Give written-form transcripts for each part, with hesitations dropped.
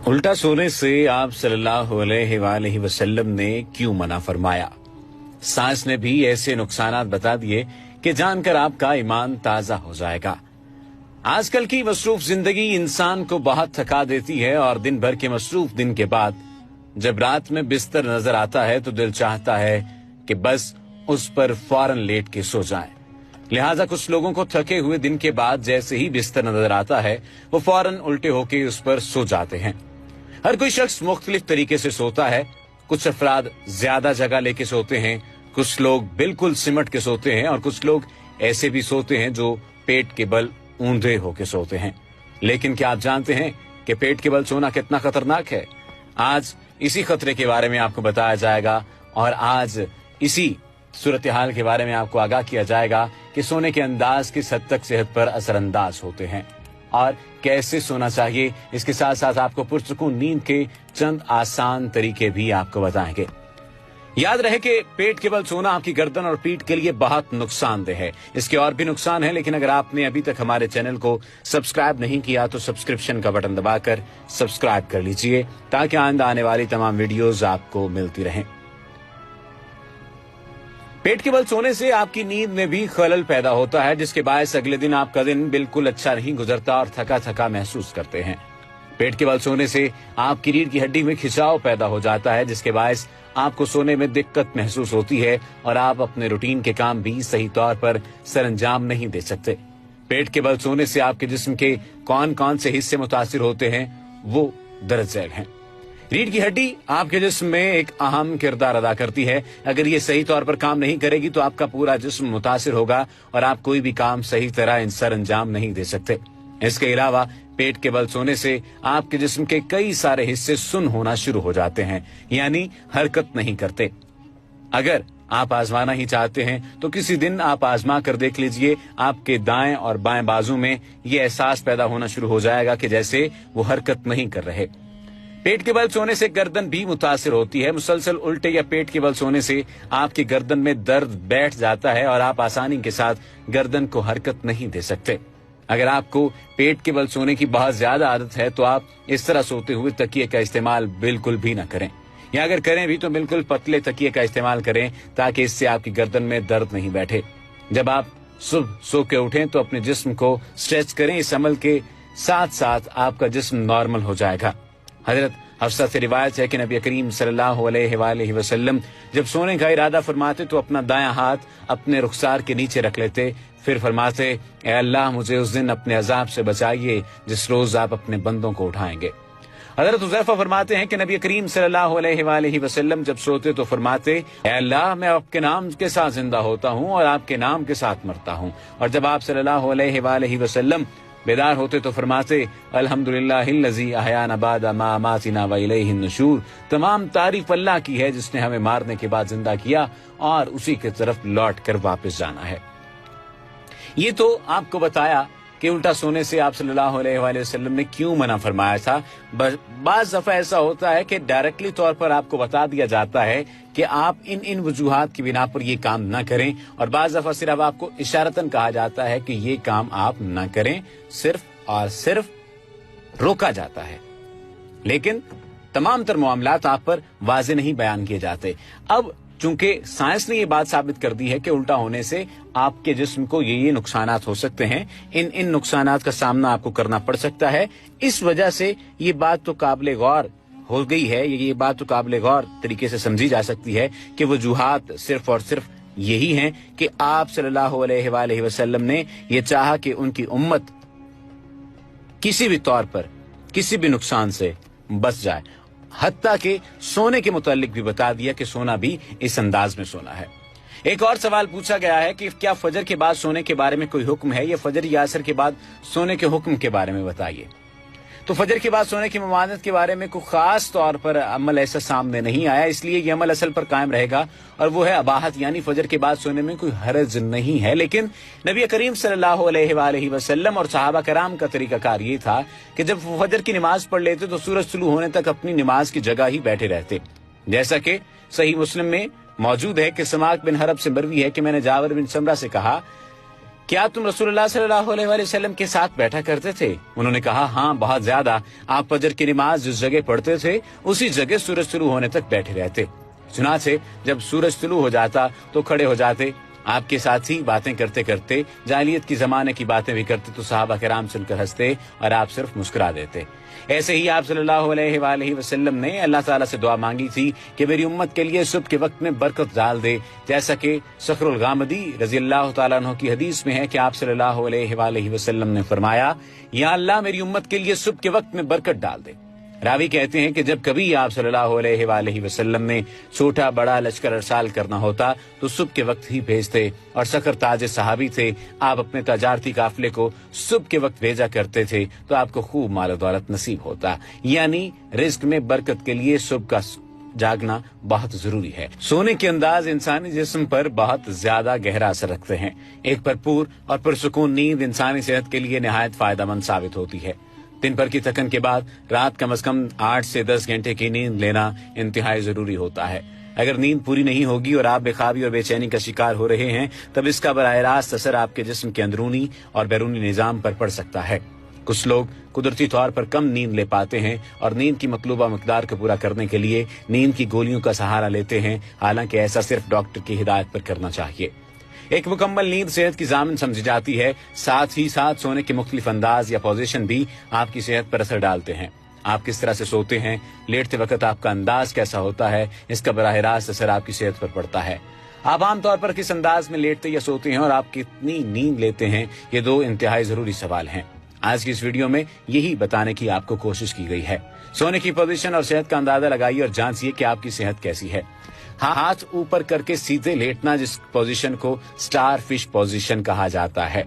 الٹا सोने से आप सल्लल्लाहु अलैहि वसल्लम ने क्यों मना फरमाया। साइंस ने भी ऐसे नुकसानात बता दिए कि जानकर आपका ईमान ताजा हो जाएगा। आजकल की मसरूफ जिंदगी इंसान को बहुत थका देती है और दिन भर के मसरूफ दिन के बाद जब रात में बिस्तर नजर आता है तो दिल चाहता है कि बस उस पर फौरन लेट के सो जाए। लिहाजा कुछ लोगों को थके हुए दिन के बाद जैसे ही बिस्तर नजर आता है वो फौरन उल्टे होके उस पर सो जाते हैं। हर कोई शख्स मुख्तलिफ तरीके से सोता है। कुछ अफराद ज्यादा जगह लेके सोते हैं, कुछ लोग बिल्कुल सिमट के सोते हैं और कुछ लोग ऐसे भी सोते हैं जो पेट के बल ऊंधे होके सोते हैं। लेकिन क्या आप जानते हैं कि पेट के बल सोना कितना खतरनाक है? आज इसी खतरे के बारे में आपको बताया जाएगा और आज इसी सूरत हाल के बारे में आपको आगाह किया जाएगा कि सोने के अंदाज किस हद तक सेहत पर असरअंदाज होते हैं और कैसे सोना चाहिए। इसके साथ साथ आपको पुरसुकून नींद के चंद आसान तरीके भी आपको बताएंगे। याद रहे कि पेट के बल सोना आपकी गर्दन और पीठ के लिए बहुत नुकसानदेह है। इसके और भी नुकसान है, लेकिन अगर आपने अभी तक हमारे चैनल को सब्सक्राइब नहीं किया तो सब्सक्रिप्शन का बटन दबाकर सब्सक्राइब कर लीजिए ताकि आइंदा आने वाली तमाम वीडियोस आपको मिलती रहें। पेट के बल सोने से आपकी नींद में भी खलल पैदा होता है, जिसके बायस अगले दिन आपका दिन बिल्कुल अच्छा नहीं गुजरता और थका थका महसूस करते हैं। पेट के बल सोने से आपकी रीढ़ की हड्डी में खिंचाव पैदा हो जाता है, जिसके बायस आपको सोने में दिक्कत महसूस होती है और आप अपने रूटीन के काम भी सही तौर पर सरंजाम नहीं दे सकते। पेट के बल सोने से आपके जिस्म के कौन कौन से हिस्से मुतासिर होते हैं वो दर्ज झैल हैं। रीढ़ की हड्डी आपके जिस्म में एक अहम किरदार अदा करती है। अगर ये सही तौर पर काम नहीं करेगी तो आपका पूरा जिस्म मुतासिर होगा और आप कोई भी काम सही तरह सर अंजाम नहीं दे सकते। इसके अलावा पेट के बल सोने से आपके जिस्म के कई सारे हिस्से सुन्न होना शुरू हो जाते हैं, यानी हरकत नहीं करते। अगर आप आजमाना ही चाहते हैं तो किसी दिन आप आजमा कर देख लीजिए। आपके दाएं और बाएं बाजू में ये एहसास पैदा होना शुरू हो जाएगा कि जैसे वो हरकत नहीं कर रहे। पेट के बल सोने से गर्दन भी मुतासिर होती है। मुसलसल उल्टे या पेट के बल सोने से आपकी गर्दन में दर्द बैठ जाता है और आप आसानी के साथ गर्दन को हरकत नहीं दे सकते। अगर आपको पेट के बल सोने की बहुत ज्यादा आदत है तो आप इस तरह सोते हुए तकिए का इस्तेमाल बिल्कुल भी ना करें, या अगर करें भी तो बिल्कुल पतले तकिए का इस्तेमाल करें ताकि इससे आपकी गर्दन में दर्द नहीं बैठे। जब आप सुबह सो के उठें तो अपने जिस्म को स्ट्रेच करें। इस अमल के साथ साथ आपका जिस्म नॉर्मल हो जाएगा। हजरत हफ्सा से रिवायत है कि नबी करीम सल्लल्लाहु अलैहि वसल्लम जब सोने का इरादा फरमाते तो अपना दायां हाथ अपने रुखसार के नीचे रख लेते, फिर फरमाते, ए अल्लाह मुझे उस दिन अपने अजाब से बचाइए जिस रोज आप अपने बंदों को उठाएंगे। हजरत हुज़ैफा फरमाते हैं कि नबी करीम सल्लल्लाहु अलैहि वसल्लम जब सोते तो फरमाते, ए अल्लाह मैं आपके नाम के साथ जिंदा होता हूँ और आपके नाम के साथ मरता हूँ। और जब आप सल्लल्लाहु अलैहि वसल्लम बेदार होते तो फरमाते, अल्हम्दुलिल्लाहिल्लज़ी अहयाना बादा मा अमातिना व इलैहिन नुशूर। तमाम तारीफ अल्लाह की है जिसने हमें मारने के बाद जिंदा किया और उसी की तरफ लौट कर वापस जाना है। ये तो आपको बताया कि उल्टा सोने से आप सल्लल्लाहु अलैहि वसल्लम ने क्यों मना फरमाया था। बाज़ दफा ऐसा होता है कि डायरेक्टली तौर पर आपको बता दिया जाता है कि आप इन वजूहात की बिना पर ये काम न करें, और बाज़ दफा सिर्फ आपको इशारतन कहा जाता है कि ये काम आप न करें, सिर्फ और सिर्फ रोका जाता है। लेकिन तमाम तर मामलात आप पर वाज़े नहीं बयान किए जाते। अब चूंकि साइंस ने ये बात साबित कर दी है कि उल्टा होने से आपके जिस्म को ये नुकसानात हो सकते हैं, इन नुकसानात का सामना आपको करना पड़ सकता है। इस वजह से ये बात तो काबिल गौर हो गई है, ये बात तो काबिल गौर तरीके से समझी जा सकती है कि वजूहात सिर्फ और सिर्फ यही हैं कि आप सल्लल्लाहु अलैहि वसल्लम ने ये चाहा कि उनकी उम्मत किसी भी तौर पर किसी भी नुकसान से बच जाए। हत्ता के सोने के मुतालिक भी बता दिया कि सोना भी इस अंदाज में सोना है। एक और सवाल पूछा गया है कि क्या फजर के बाद सोने के बारे में कोई हुक्म है, या फजर या असर के बाद सोने के हुक्म के बारे में बताइए। तो फजर के बाद सोने की ममानत के बारे में कोई खास तौर पर अमल ऐसा सामने नहीं आया, इसलिए यह अमल असल पर कायम रहेगा और वो है अबाहत, यानी फजर के बाद सोने में कोई हरज नहीं है। लेकिन नबी करीम सल्लल्लाहु अलैहि वसल्लम और सहाबा कराम का तरीकाकार ये था कि जब वो फजर की नमाज पढ़ लेते तो सूरज तुलू होने तक अपनी नमाज की जगह ही बैठे रहते। जैसा कि सही मुस्लिम में मौजूद है कि समाक बिन हरब से मरवी है कि मैंने जावर बिन समरा से कहा क्या तुम रसूलुल्लाह सल्लल्लाहु अलैहि वसल्लम के साथ बैठा करते थे? उन्होंने कहा, हाँ, बहुत ज्यादा। आप फजर की नमाज जिस जगह पढ़ते थे उसी जगह सूरज तुलू होने तक बैठे रहते। चुनाचे जब सूरज तुलू हो जाता तो खड़े हो जाते। आपके साथ ही बातें करते करते जाहिलियत की जमाने की बातें भी करते तो सहाबा किराम सुनकर हंसते और आप सिर्फ मुस्कुरा देते। ऐसे ही आप सल्लल्लाहु अलैहि वसल्लम ने अल्लाह ताला से दुआ मांगी थी कि मेरी उम्मत के लिए सुबह के वक्त में बरकत डाल दे, जैसा कि सखरुल गामदी रजी अल्लाह ताला अन्हु की हदीस में है कि आप सल्लल्लाहु अलैहि वसल्लम ने फरमाया, या अल्लाह मेरी उम्मत के लिए सुबह के वक्त में बरकत डाल दे। रावी कहते हैं कि जब कभी आप सल्लल्लाहु अलैहि वसल्लम ने छोटा बड़ा लश्कर अरसाल करना होता तो सुबह के वक्त ही भेजते, और सखर ताज सहाबी थे, आप अपने तजारती काफिले को सुबह के वक्त भेजा करते थे तो आपको खूब माल दौलत नसीब होता। यानी रिस्क में बरकत के लिए सुबह का जागना बहुत जरूरी है। सोने के अंदाज इंसानी जिस्म पर बहुत ज्यादा गहरा असर रखते हैं। एक भरपूर और पुरसुकून नींद इंसानी सेहत के लिए निहायत फायदेमंद साबित होती है। दिन भर की थकन के बाद रात कम से कम 8 से 10 घंटे की नींद लेना इंतहाई जरूरी होता है। अगर नींद पूरी नहीं होगी और आप बेखाबी और बेचैनी का शिकार हो रहे हैं तब इसका बराह रास्त असर आपके जिस्म के अंदरूनी और बैरूनी निजाम पर पड़ सकता है। कुछ लोग कुदरती तौर पर कम नींद ले पाते हैं और नींद की मतलूबा मकदार को पूरा करने के लिए नींद की गोलियों का सहारा लेते हैं, हालांकि ऐसा सिर्फ डॉक्टर की हिदायत पर करना चाहिए। एक मुकम्मल नींद सेहत की जामिन समझी जाती है। साथ ही साथ सोने के मुख्तलिफ अंदाज या पोजीशन भी आपकी सेहत पर असर डालते हैं। आप किस तरह से सोते हैं, लेटते वक्त आपका अंदाज कैसा होता है, इसका बराह रास्त असर आपकी सेहत पर पड़ता है। आप आमतौर पर किस अंदाज में लेटते या सोते हैं और आप कितनी नींद लेते हैं, ये 2 इंतहाई जरूरी सवाल हैं। आज की इस वीडियो में यही बताने की आपको कोशिश की गई है। सोने की पोजीशन और सेहत का अंदाजा लगाइए और जांचिए कि आपकी सेहत कैसी है। हाथ ऊपर करके सीधे लेटना, जिस पोजीशन को स्टार फिश पोजीशन कहा जाता है।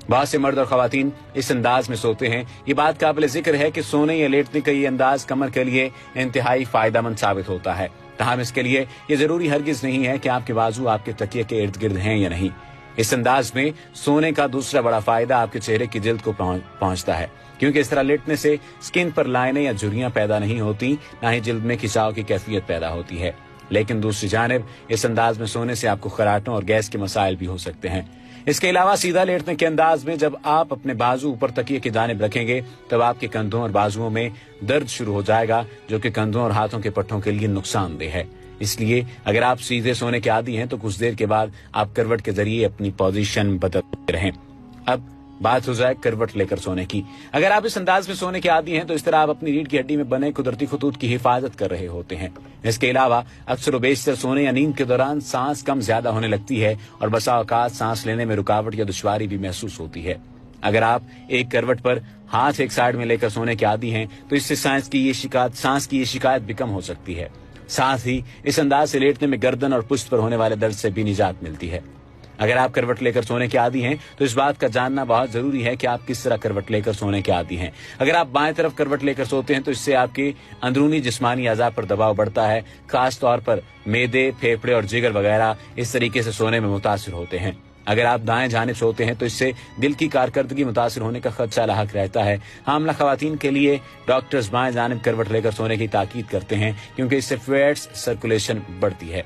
बहुत से मर्द और खवातीन इस अंदाज में सोते हैं। ये बात काबिल जिक्र है कि सोने या लेटने का ये अंदाज कमर के लिए इंतहाई फायदेमंद साबित होता है। तमाम इसके लिए ये जरूरी हरगिज नहीं है कि आपके बाजू आपके तकिए के इर्द गिर्द हैं या नहीं। इस अंदाज में सोने का दूसरा बड़ा फायदा आपके चेहरे की जिल्द को पहुंचता है, क्योंकि इस तरह लेटने से स्किन पर लाइनें या झुर्रियां पैदा नहीं होती, ना ही जिल्द में खिंचाव की कैफियत पैदा होती है। लेकिन दूसरी जानिब इस अंदाज में सोने से आपको खराटों और गैस के मसाइल भी हो सकते हैं। इसके अलावा सीधा लेटने के अंदाज में जब आप अपने बाजू ऊपर तकिए की जानिब रखेंगे तब आपके कंधों और बाजुओं में दर्द शुरू हो जाएगा, जो कि कंधों और हाथों के पट्टों के लिए नुकसानदेह है। इसलिए अगर आप सीधे सोने के आदी हैं तो कुछ देर के बाद आप करवट के जरिए अपनी पोजीशन बदलते रहें। अब बात हो जाए करवट लेकर सोने की। अगर आप इस अंदाज में सोने के आदी हैं तो इस तरह आप अपनी रीढ़ की हड्डी में बने कुदरती खतूत की हिफाजत कर रहे होते हैं। इसके अलावा अक्सर व बेशतर सोने या नींद के दौरान सांस कम ज्यादा होने लगती है और बसा औकात सांस लेने में रुकावट या दुश्वारी भी महसूस होती है। अगर आप एक करवट पर हाथ एक साइड में लेकर सोने के आदी हैं तो इससे सांस की ये शिकायत भी कम हो सकती है। साथ ही इस अंदाज से लेटने में गर्दन और पुश्त पर होने वाले दर्द से भी निजात मिलती है। अगर आप करवट लेकर सोने के आदी हैं तो इस बात का जानना बहुत जरूरी है कि आप किस तरह करवट लेकर सोने के आदी हैं। अगर आप बाएं तरफ करवट लेकर सोते हैं तो इससे आपके अंदरूनी जिस्मानी अज़ा पर दबाव बढ़ता है। खास तौर पर मैदे, फेफड़े और जिगर वगैरह इस तरीके से सोने में मुतासिर होते हैं। अगर आप दाएं जानिब सोते हैं तो इससे दिल की कारकर्दगी मुतासिर होने का खदशा लाहक रहता है। हामला खवातीन के लिए डॉक्टर्स बाएं जानिब करवट लेकर सोने की ताकीद करते हैं, क्योंकि इससे फ्लूइड्स सर्कुलेशन बढ़ती है।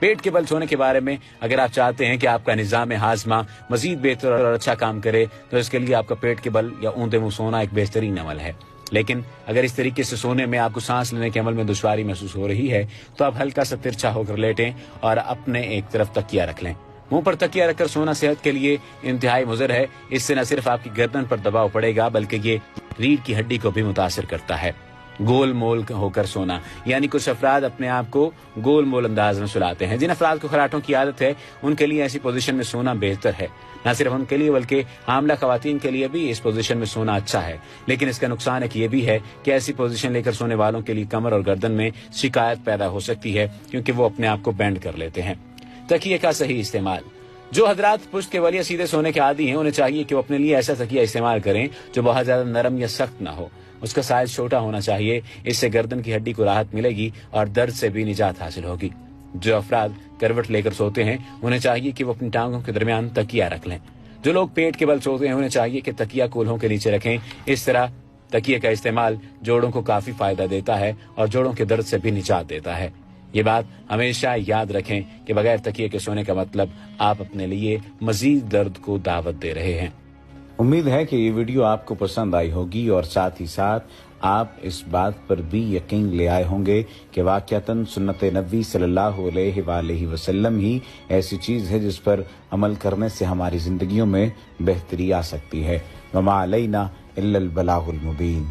पेट के बल सोने के बारे में अगर आप चाहते हैं कि आपका निजाम हाजमा मजीद बेहतर और अच्छा काम करे तो इसके लिए आपका पेट के बल या ऊंधे मुंह सोना एक बेहतरीन अमल है। लेकिन अगर इस तरीके से सोने में आपको सांस लेने के अमल में दुश्वारी महसूस हो रही है तो आप हल्का सा तिरछा होकर लेटें और अपने एक तरफ तकिया रख लें। मुंह पर तकिया रखकर सोना सेहत के लिए इंतहाई मुज़र है। इससे न सिर्फ आपकी गर्दन पर दबाव पड़ेगा बल्कि ये रीढ़ की हड्डी को भी मुतासिर करता है। गोल मोल होकर सोना, यानी कुछ अफराद अपने आप को गोल मोल अंदाज में सुलाते हैं। जिन अफराद को खराटों की आदत है उनके लिए ऐसी पोजीशन में सोना बेहतर है। न सिर्फ उनके लिए बल्कि हामला खवातीन के लिए भी इस पोजीशन में सोना अच्छा है। लेकिन इसका नुकसान एक ये भी है कि ऐसी पोजीशन लेकर सोने वालों के लिए कमर और गर्दन में शिकायत पैदा हो सकती है, क्योंकि वो अपने आप को बेंड कर लेते हैं। तकिए का सही इस्तेमाल। जो हजरात पुश्त के बल या सीधे सोने के आदी हैं उन्हें चाहिए कि वो अपने लिए ऐसा तकिया इस्तेमाल करें जो बहुत ज्यादा नरम या सख्त ना हो। उसका साइज छोटा होना चाहिए। इससे गर्दन की हड्डी को राहत मिलेगी और दर्द से भी निजात हासिल होगी। जो अफराद करवट लेकर सोते हैं उन्हें चाहिए कि वो अपनी टांगों के दरमियान तकिया रख लें। जो लोग पेट के बल सोते हैं उन्हें चाहिए कि तकिया कूल्हों के नीचे रखें। इस तरह तकिए का इस्तेमाल जोड़ों को काफी फायदा देता है और जोड़ों के दर्द से भी निजात देता है। یہ بات ہمیشہ یاد رکھیں کہ بغیر تکیے کے سونے کا مطلب آپ اپنے لیے مزید درد کو دعوت دے رہے ہیں۔ امید ہے کہ یہ ویڈیو آپ کو پسند آئی ہوگی اور ساتھ ہی ساتھ آپ اس بات پر بھی یقین لے آئے ہوں گے کہ واقعتاً سنت نبی صلی اللہ علیہ وآلہ وسلم ہی ایسی چیز ہے جس پر عمل کرنے سے ہماری زندگیوں میں بہتری آ سکتی ہے۔ وما علینا الا البلاغ المبین۔